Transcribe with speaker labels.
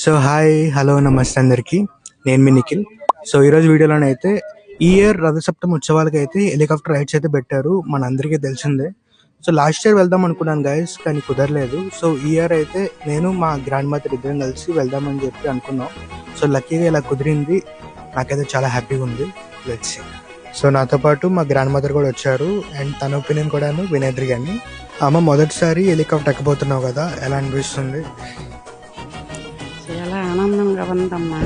Speaker 1: So hi hello నమస్తే అందరికీ. నేను మీ నిఖిల్. సో ఈరోజు వీడియోలోనైతే ఈ ఇయర్ రథసప్తమి ఉత్సవాలకి అయితే హెలికాప్టర్ రైడ్స్ అయితే పెట్టారు, మనందరికీ తెలిసిందే. సో లాస్ట్ ఇయర్ వెళ్దాం అనుకున్నాను గైస్, కానీ కుదరలేదు. సో ఈ ఇయర్ అయితే నేను మా గ్రాండ్ మదర్ ఇద్దరం కలిసి వెళ్దామని చెప్పి అనుకున్నాం. సో లక్కీగా ఇలా కుదిరింది, నాకైతే చాలా హ్యాపీగా ఉంది. Let's see. సో నాతో పాటు మా గ్రాండ్ మదర్ కూడా వచ్చారు, అండ్ తన ఒపీనియన్ కూడాను వినేద్రి. కానీ అమ్మ, మొదటిసారి హెలికాప్టర్ ఎక్కబోతున్నావు కదా, ఎలా అనిపిస్తుంది?
Speaker 2: చాలా ఆనందంగా ఉందమ్మా.